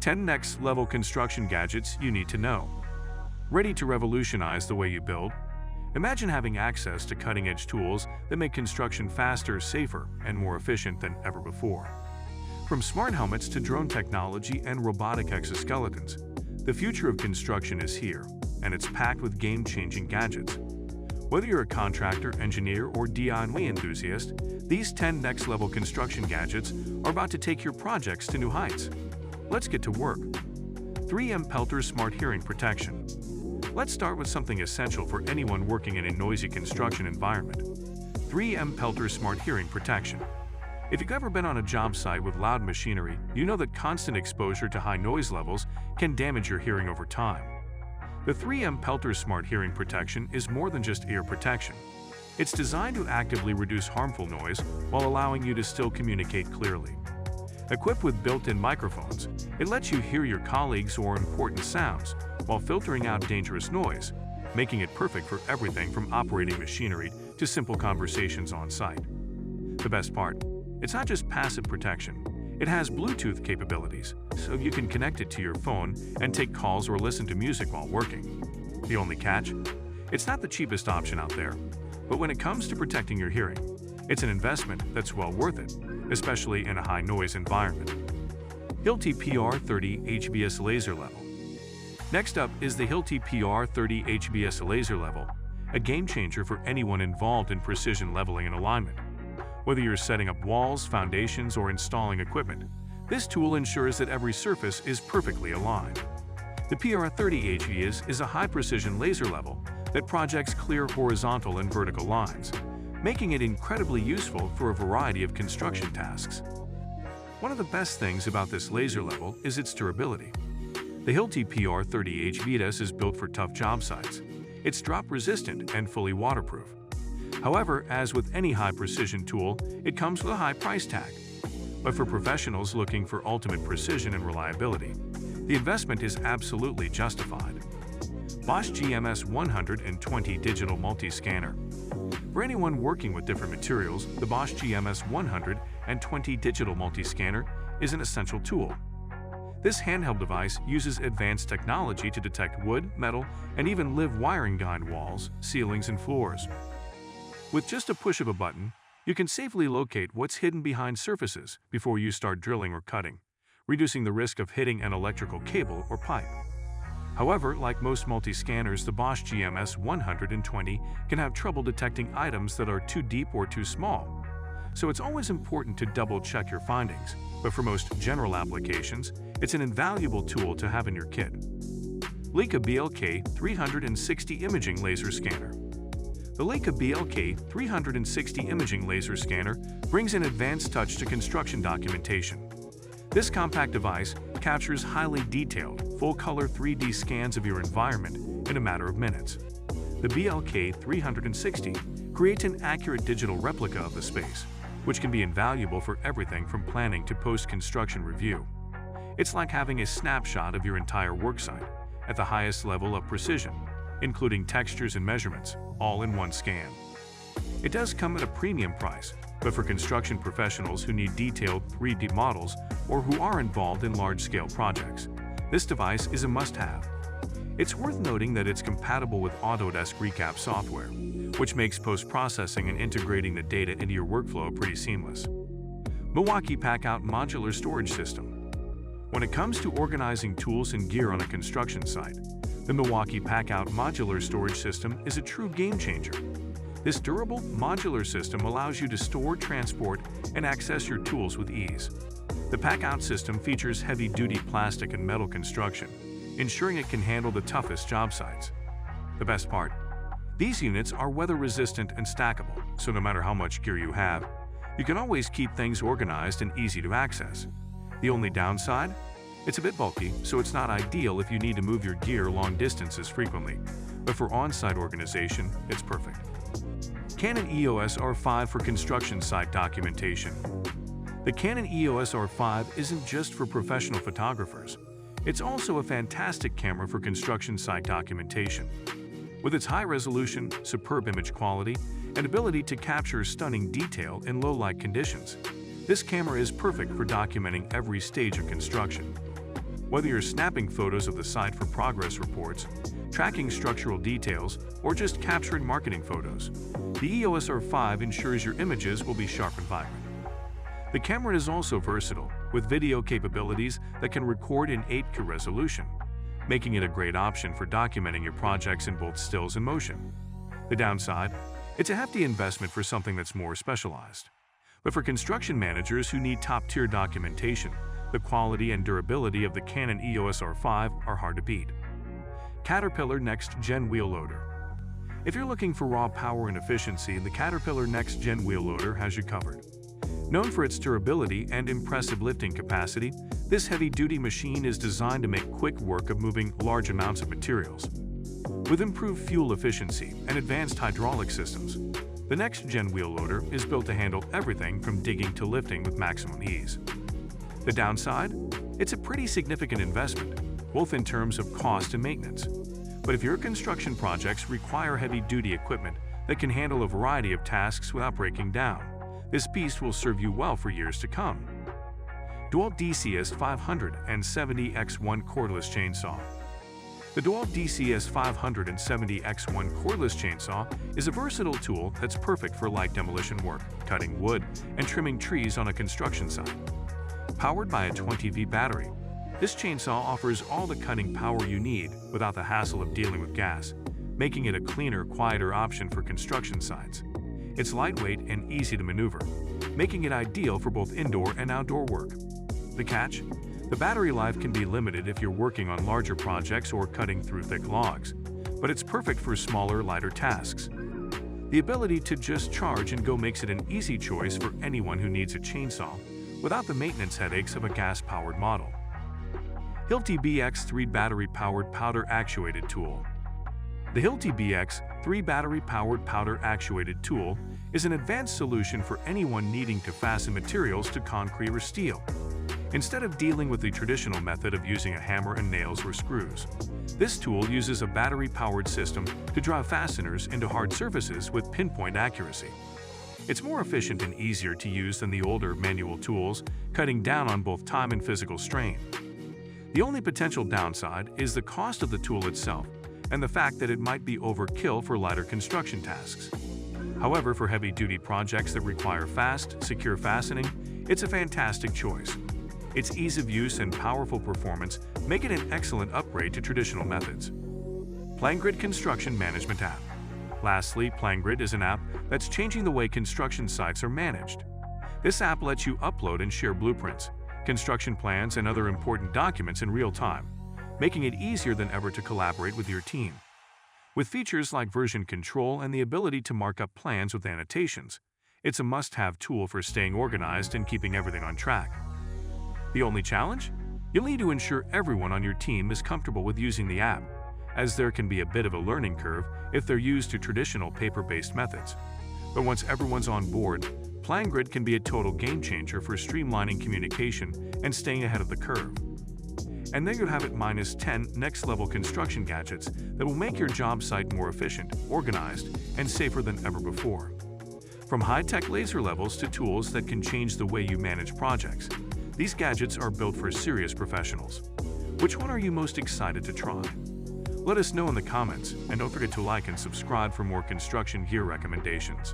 10 next-level construction gadgets you need to know. Ready to revolutionize the way you build? Imagine having access to cutting-edge tools that make construction faster, safer, and more efficient than ever before. From smart helmets to drone technology and robotic exoskeletons, the future of construction is here, and it's packed with game-changing gadgets. Whether you're a contractor, engineer, or DIY enthusiast, these 10 next-level construction gadgets are about to take your projects to new heights. Let's get to work. 3M Peltor Smart Hearing Protection. Let's start with something essential for anyone working in a noisy construction environment. 3M Peltor Smart Hearing Protection. If you've ever been on a job site with loud machinery, you know that constant exposure to high noise levels can damage your hearing over time. The 3M Peltor Smart Hearing Protection is more than just ear protection. It's designed to actively reduce harmful noise while allowing you to still communicate clearly. Equipped with built-in microphones, it lets you hear your colleagues or important sounds while filtering out dangerous noise, making it perfect for everything from operating machinery to simple conversations on site. The best part, it's not just passive protection. It has Bluetooth capabilities, so you can connect it to your phone and take calls or listen to music while working. The only catch? It's not the cheapest option out there, but when it comes to protecting your hearing, it's an investment that's well worth it, especially in a high-noise environment. Hilti PR30 HBS Laser Level. Next up is the Hilti PR30 HBS Laser Level, a game-changer for anyone involved in precision leveling and alignment. Whether you're setting up walls, foundations, or installing equipment, this tool ensures that every surface is perfectly aligned. The PR30 HBS is a high-precision laser level that projects clear horizontal and vertical lines, making it incredibly useful for a variety of construction tasks. One of the best things about this laser level is its durability. The Hilti PR30 HBS is built for tough job sites. It's drop-resistant and fully waterproof. However, as with any high-precision tool, it comes with a high price tag. But for professionals looking for ultimate precision and reliability, the investment is absolutely justified. Bosch GMS 120 Digital Multi-Scanner. For anyone working with different materials, the Bosch GMS 120 Digital Multi-Scanner is an essential tool. This handheld device uses advanced technology to detect wood, metal, and even live wiring behind walls, ceilings, and floors. With just a push of a button, you can safely locate what's hidden behind surfaces before you start drilling or cutting, reducing the risk of hitting an electrical cable or pipe. However, like most multi-scanners, the Bosch GMS 120 can have trouble detecting items that are too deep or too small. So it's always important to double-check your findings, but for most general applications, it's an invaluable tool to have in your kit. Leica BLK 360 Imaging Laser Scanner. The Leica BLK 360 Imaging Laser Scanner brings an advanced touch to construction documentation. This compact device captures highly detailed, full-color 3D scans of your environment in a matter of minutes. The BLK 360 creates an accurate digital replica of the space, which can be invaluable for everything from planning to post-construction review. It's like having a snapshot of your entire worksite at the highest level of precision, including textures and measurements, all in one scan. It does come at a premium price, but for construction professionals who need detailed 3D models or who are involved in large-scale projects, this device is a must-have. It's worth noting that it's compatible with Autodesk Recap software, which makes post-processing and integrating the data into your workflow pretty seamless. Milwaukee Packout Modular Storage System. When it comes to organizing tools and gear on a construction site, the Milwaukee Packout Modular Storage System is a true game-changer. This durable, modular system allows you to store, transport, and access your tools with ease. The Packout system features heavy-duty plastic and metal construction, ensuring it can handle the toughest job sites. The best part? These units are weather-resistant and stackable, so no matter how much gear you have, you can always keep things organized and easy to access. The only downside? It's a bit bulky, so it's not ideal if you need to move your gear long distances frequently, but for on-site organization, it's perfect. Canon EOS R5 for construction site documentation. The Canon EOS R5 isn't just for professional photographers. It's also a fantastic camera for construction site documentation. With its high resolution, superb image quality, and ability to capture stunning detail in low-light conditions, this camera is perfect for documenting every stage of construction. Whether you're snapping photos of the site for progress reports, tracking structural details, or just capturing marketing photos, the EOS R5 ensures your images will be sharp and vibrant. The camera is also versatile, with video capabilities that can record in 8K resolution, making it a great option for documenting your projects in both stills and motion. The downside? It's a hefty investment for something that's more specialized. But for construction managers who need top-tier documentation, the quality and durability of the Canon EOS R5 are hard to beat. Caterpillar Next Gen Wheel Loader. If you're looking for raw power and efficiency, the Caterpillar Next Gen Wheel Loader has you covered. Known for its durability and impressive lifting capacity, this heavy-duty machine is designed to make quick work of moving large amounts of materials. With improved fuel efficiency and advanced hydraulic systems, the Next Gen Wheel Loader is built to handle everything from digging to lifting with maximum ease. The downside? It's a pretty significant investment, both in terms of cost and maintenance. But if your construction projects require heavy-duty equipment that can handle a variety of tasks without breaking down, this beast will serve you well for years to come. DeWalt DCS 570X1 Cordless Chainsaw. The DeWalt DCS 570X1 cordless chainsaw is a versatile tool that's perfect for light demolition work, cutting wood, and trimming trees on a construction site. Powered by a 20V battery, this chainsaw offers all the cutting power you need without the hassle of dealing with gas, making it a cleaner, quieter option for construction sites. It's lightweight and easy to maneuver, making it ideal for both indoor and outdoor work. The catch? The battery life can be limited if you're working on larger projects or cutting through thick logs, but it's perfect for smaller, lighter tasks. The ability to just charge and go makes it an easy choice for anyone who needs a chainsaw without the maintenance headaches of a gas-powered model. Hilti BX3 Battery-Powered Powder Actuated Tool. The Hilti BX3 Battery-Powered Powder Actuated Tool is an advanced solution for anyone needing to fasten materials to concrete or steel. Instead of dealing with the traditional method of using a hammer and nails or screws, this tool uses a battery-powered system to drive fasteners into hard surfaces with pinpoint accuracy. It's more efficient and easier to use than the older manual tools, cutting down on both time and physical strain. The only potential downside is the cost of the tool itself and the fact that it might be overkill for lighter construction tasks. However, for heavy-duty projects that require fast, secure fastening, it's a fantastic choice. Its ease of use and powerful performance make it an excellent upgrade to traditional methods. PlanGrid Construction Management App. Lastly, PlanGrid is an app that's changing the way construction sites are managed. This app lets you upload and share blueprints, construction plans, and other important documents in real time, making it easier than ever to collaborate with your team. With features like version control and the ability to mark up plans with annotations, it's a must-have tool for staying organized and keeping everything on track. The only challenge? You'll need to ensure everyone on your team is comfortable with using the app, as there can be a bit of a learning curve if they're used to traditional paper-based methods. But once everyone's on board, PlanGrid can be a total game-changer for streamlining communication and staying ahead of the curve. And there you have it, -10 next-level construction gadgets that will make your job site more efficient, organized, and safer than ever before. From high-tech laser levels to tools that can change the way you manage projects, these gadgets are built for serious professionals. Which one are you most excited to try? Let us know in the comments, and don't forget to like and subscribe for more construction gear recommendations.